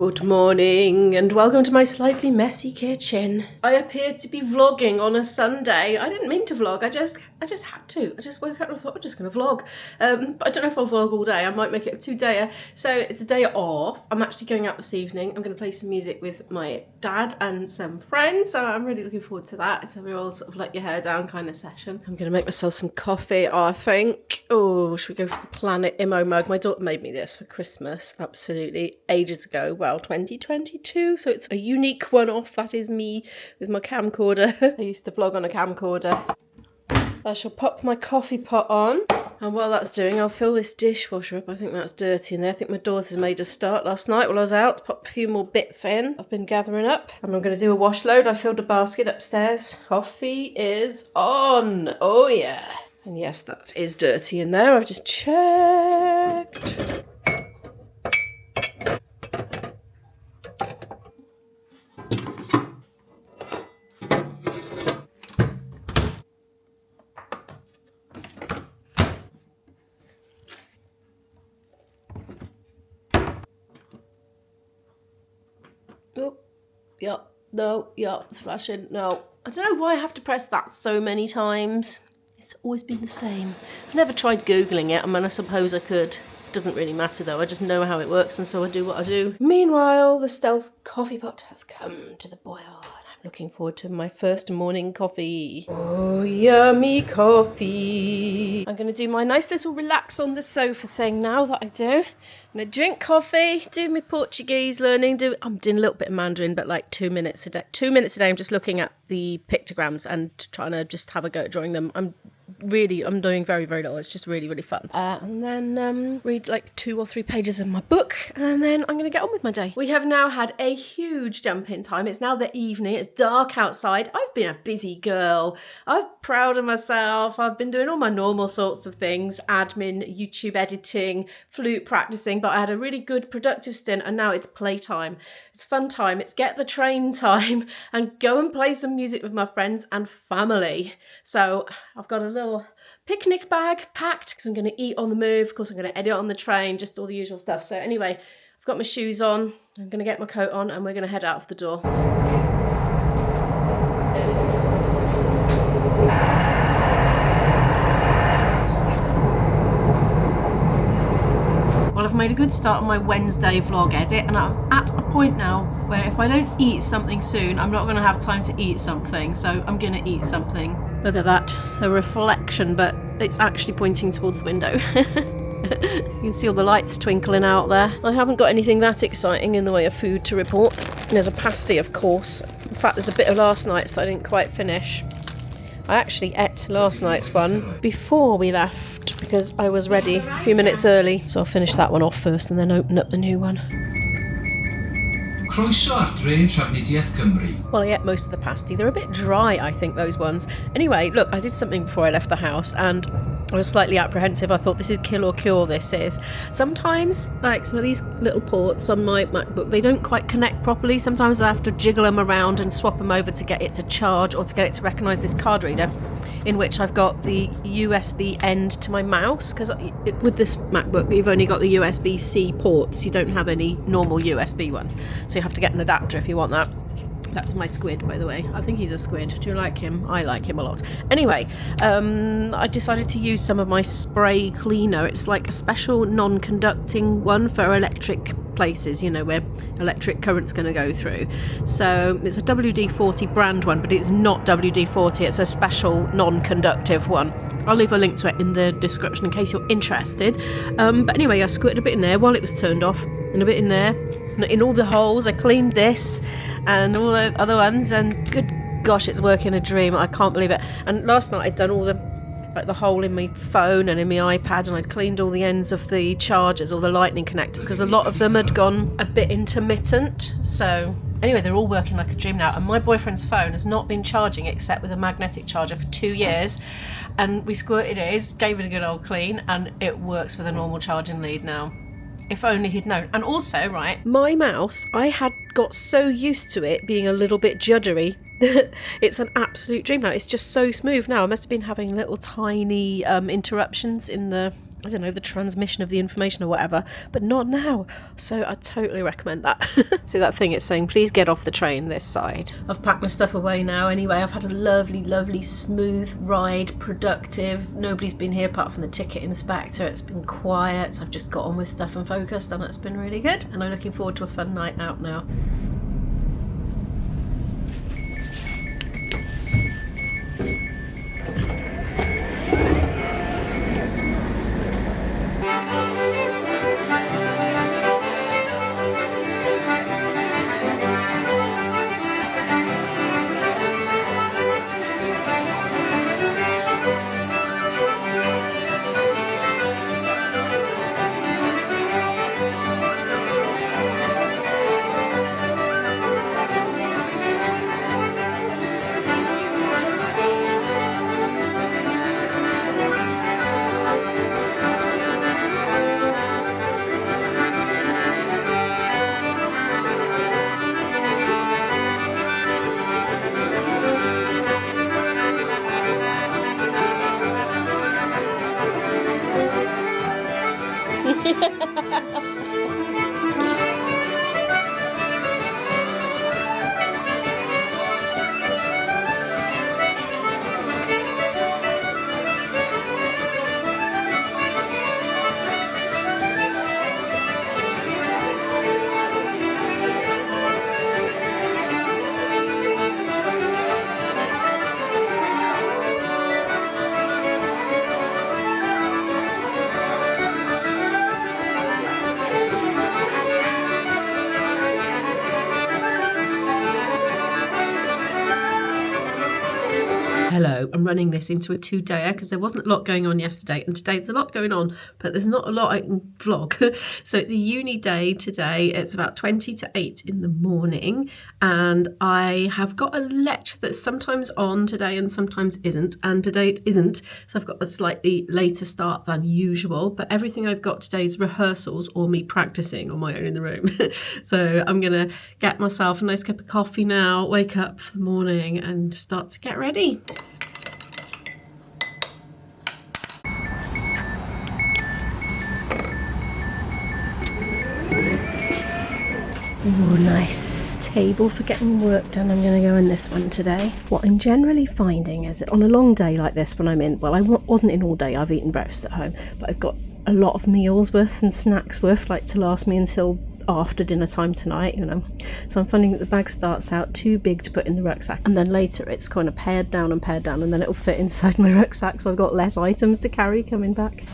Good morning and welcome to my slightly messy kitchen. I appear to be vlogging on a Sunday. I didn't mean to vlog, I just had to. I just woke up and I thought I'm just gonna vlog. But I don't know if I'll vlog all day. I might make it a 2-dayer. So it's a day off. I'm actually going out this evening. I'm gonna play some music with my dad and some friends. So I'm really looking forward to that. It's a real sort of let your hair down kind of session. I'm gonna make myself some coffee, I think. Oh, should we go for the Planet Immo mug? My daughter made me this for Christmas, absolutely, ages ago. Well, 2022, so it's a unique one-off. That is me with my camcorder. I used to vlog on a camcorder. I shall pop my coffee pot on, and while that's doing, I'll fill this dishwasher up. I think that's dirty in there. I think my daughter's made a start last night while I was out to pop a few more bits in. I've been gathering up, and I'm going to do a wash load. I filled a basket upstairs. Coffee is on. Oh yeah. And yes, that is dirty in there. I've just checked. Oh, yeah, no, yeah, it's flashing, no. I don't know why I have to press that so many times. It's always been the same. I've never tried Googling it. I mean, I suppose I could. It doesn't really matter though. I just know how it works and so I do what I do. Meanwhile, the stealth coffee pot has come to the boil. I'm looking forward to my first morning coffee. Oh, yummy coffee. I'm going to do my nice little relax on the sofa thing now that I do. I'm going to drink coffee, do my Portuguese learning. I'm doing a little bit of Mandarin, but like 2 minutes a day. 2 minutes a day, I'm just looking at the pictograms and trying to just have a go at drawing them. I'm doing very, very little. It's just really, really fun. And then read like 2 or 3 pages of my book, and then I'm going to get on with my day. We have now had a huge jump in time. It's now the evening. It's dark outside. I've been a busy girl. I'm proud of myself. I've been doing all my normal sorts of things, admin, YouTube editing, flute practicing, but I had a really good productive stint, and now it's playtime. It's fun time. It's get the train time and go and play some music with my friends and family. So I've got a little picnic bag packed because I'm going to eat on the move. Of course, I'm going to edit on the train, just all the usual stuff. So anyway, I've got my shoes on. I'm going to get my coat on and we're going to head out of the door. Well, I've made a good start on my Wednesday vlog edit, and I'm at a point now where if I don't eat something soon, I'm not going to have time to eat something, so I'm going to eat something. Look at that, so reflection, but it's actually pointing towards the window. You can see all the lights twinkling out there. I haven't got anything that exciting in the way of food to report. There's a pasty, of course. In fact, there's a bit of last night's that I didn't quite finish. I actually ate last night's one before we left because I was ready a few minutes early. So I'll finish that one off first and then open up the new one. Well, I ate most of the pasty. They're a bit dry, I think, those ones. Anyway, look, I did something before I left the house and I was slightly apprehensive. I thought this is kill or cure, this is. Sometimes, like some of these little ports on my MacBook, they don't quite connect properly. Sometimes I have to jiggle them around and swap them over to get it to charge or to get it to recognise this card reader, in which I've got the USB end to my mouse, because with this MacBook you've only got the USB-C ports, you don't have any normal USB ones, so you have to get an adapter if you want that. That's my squid, by the way. I think he's a squid. Do you like him? I like him a lot. Anyway, I decided to use some of my spray cleaner. It's like a special non-conducting one for electric places, you know, where electric current's going to go through. So it's a WD-40 brand one, but it's not WD-40. It's a special non-conductive one. I'll leave a link to it in the description in case you're interested. But anyway, I squirted a bit in there while it was turned off, and a bit in there, in all the holes. I cleaned this and all the other ones, and good gosh, it's working a dream. I can't believe it. And last night I'd done all the hole in my phone and in my iPad, and I'd cleaned all the ends of the chargers, all the lightning connectors, because a lot of them had gone a bit intermittent. So anyway, they're all working like a dream now, and my boyfriend's phone has not been charging except with a magnetic charger for 2 years, and we squirted his, gave it a good old clean, and it works with a normal charging lead now. If only he'd known. And also, right, my mouse, I had got so used to it being a little bit juddery that it's an absolute dream now. It's just so smooth now. I must have been having little tiny interruptions in the I don't know, the transmission of the information or whatever, but not now. So I totally recommend that. See that thing it's saying, please get off the train this side. I've packed my stuff away now anyway. I've had a lovely, smooth ride, productive. Nobody's been here apart from the ticket inspector. It's been quiet. I've just got on with stuff and focused, and it's been really good. And I'm looking forward to a fun night out now. Hello, I'm running this into a two-dayer because there wasn't a lot going on yesterday, and today there's a lot going on, but there's not a lot I can vlog. So it's a uni day today. It's about 20 to 8 in the morning, and I have got a lecture that's sometimes on today and sometimes isn't, and today it isn't, so I've got a slightly later start than usual, but everything I've got today is rehearsals or me practicing on my own in the room. So I'm going to get myself a nice cup of coffee now, wake up for the morning and start to get ready. Ooh, nice table for getting work done. I'm going to go in this one today. What I'm generally finding is that on a long day like this, when I'm in, well, I wasn't in all day, I've eaten breakfast at home, but I've got a lot of meals worth and snacks worth, like to last me until after dinner time tonight, you know. So I'm finding that the bag starts out too big to put in the rucksack, and then later it's kind of pared down, and then it'll fit inside my rucksack, so I've got less items to carry coming back.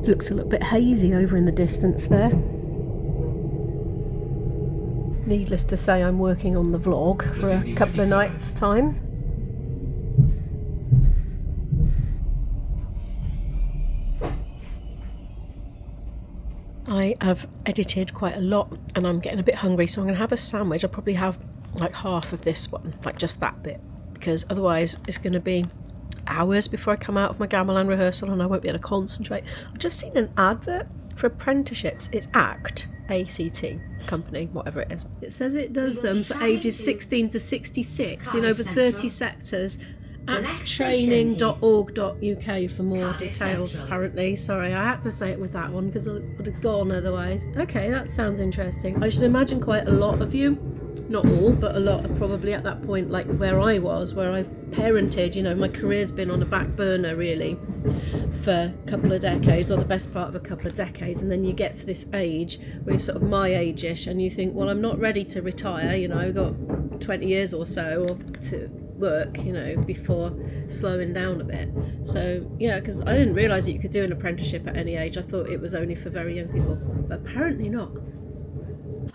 It looks a little bit hazy over in the distance there. Needless to say, I'm working on the vlog for a couple of nights' time. I have edited quite a lot and I'm getting a bit hungry, so I'm going to have a sandwich. I'll probably have like half of this one, like just that bit, because otherwise it's going to be hours before I come out of my gamelan rehearsal and I won't be able to concentrate. I've just seen an advert for apprenticeships. It's ACT company, whatever it is. It says it does them for ages 16 to 66 in over 30 sectors. acttraining.org.uk for more details, apparently. Sorry, I had to say it with that one because I would have gone otherwise. Okay, that sounds interesting. I should imagine quite a lot of you, not all, but a lot are probably at that point like where I was, where I've parented, you know, my career's been on the back burner really for a couple of decades, or the best part of a couple of decades, and then you get to this age where you're sort of my age-ish and you think, well, I'm not ready to retire, you know, I've got 20 years or so to work, you know, before slowing down a bit. So yeah, because I didn't realise that you could do an apprenticeship at any age. I thought it was only for very young people, but apparently not.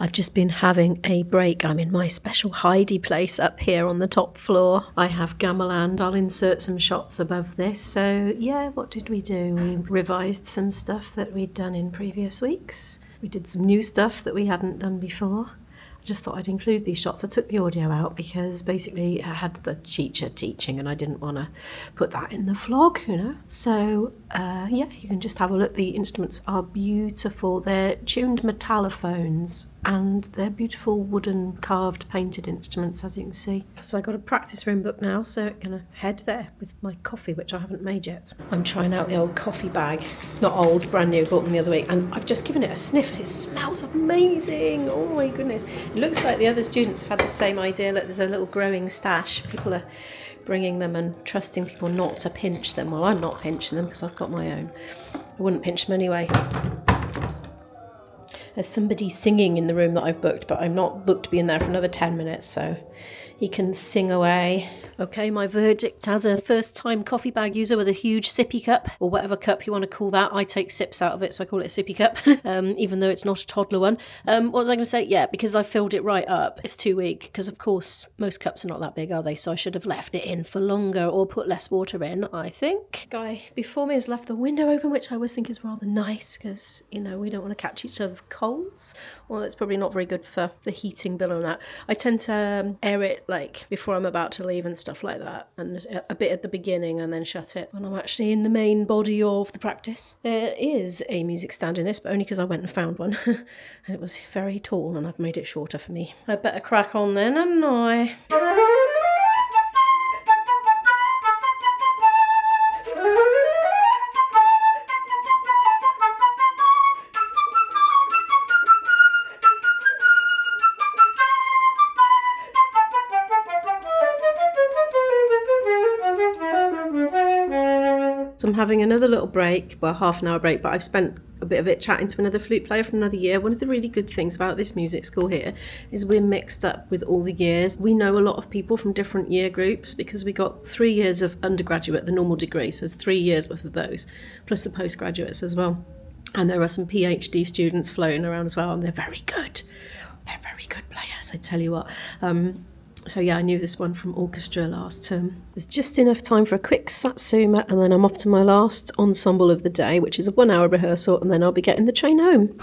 I've just been having a break. I'm in my special hidey place up here on the top floor. I have gamelan. I'll insert some shots above this. So yeah, what did we do? We revised some stuff that we'd done in previous weeks. We did some new stuff that we hadn't done before. I just thought I'd include these shots. I took the audio out because basically I had the teacher teaching and I didn't want to put that in the vlog, you know. So yeah, you can just have a look. The instruments are beautiful. They're tuned metallophones. and they're beautiful wooden carved painted instruments, as you can see. So I got a practice room booked now, so I'm gonna head there with my coffee, which I haven't made yet. I'm trying out the old coffee bag, not old, brand new, bought them the other week, and I've just given it a sniff. It smells amazing. Oh my goodness. It looks like the other students have had the same idea. Look, there's a little growing stash. People are bringing them and trusting people not to pinch them. Well, I'm not pinching them because I've got my own. I wouldn't pinch them anyway. There's somebody singing in the room that I've booked, but I'm not booked to be in there for another 10 minutes, so he can sing away. Okay, my verdict as a first-time coffee bag user with a huge sippy cup, or whatever cup you want to call that. I take sips out of it, so I call it a sippy cup, even though it's not a toddler one. What was I going to say? Yeah, because I filled it right up. It's too weak, because of course most cups are not that big, are they? So I should have left it in for longer, or put less water in, I think. Guy before me has left the window open, which I always think is rather nice, because, you know, we don't want to catch each other's colds. Well, it's probably not very good for the heating bill on that. I tend to air it like before I'm about to leave and stuff like that, and a bit at the beginning and then shut it when I'm actually in the main body of the practice. There is a music stand in this, but only because I went and found one and it was very tall and I've made it shorter for me. I'd better crack on then, hadn't I? So I'm having another little break, well, half an hour break, but I've spent a bit of it chatting to another flute player from another year. One of the really good things about this music school here is we're mixed up with all the years. We know a lot of people from different year groups because we got 3 years of undergraduate, the normal degree, so there's 3 years worth of those, plus the postgraduates as well. And there are some PhD students floating around as well, and they're very good. They're very good players, I tell you what. So yeah, I knew this one from orchestra last term. There's just enough time for a quick satsuma, and then I'm off to my last ensemble of the day, which is a 1 hour rehearsal, and then I'll be getting the train home.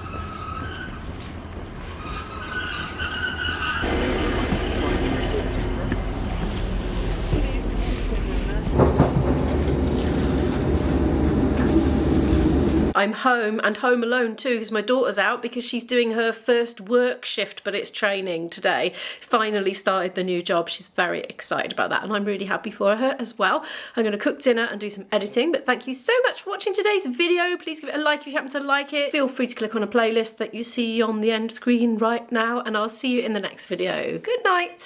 I'm home, and home alone too, because my daughter's out because she's doing her first work shift, but it's training today. Finally started the new job. She's very excited about that, and I'm really happy for her as well. I'm going to cook dinner and do some editing, but thank you so much for watching today's video. Please give it a like if you happen to like it. Feel free to click on a playlist that you see on the end screen right now, and I'll see you in the next video. Good night.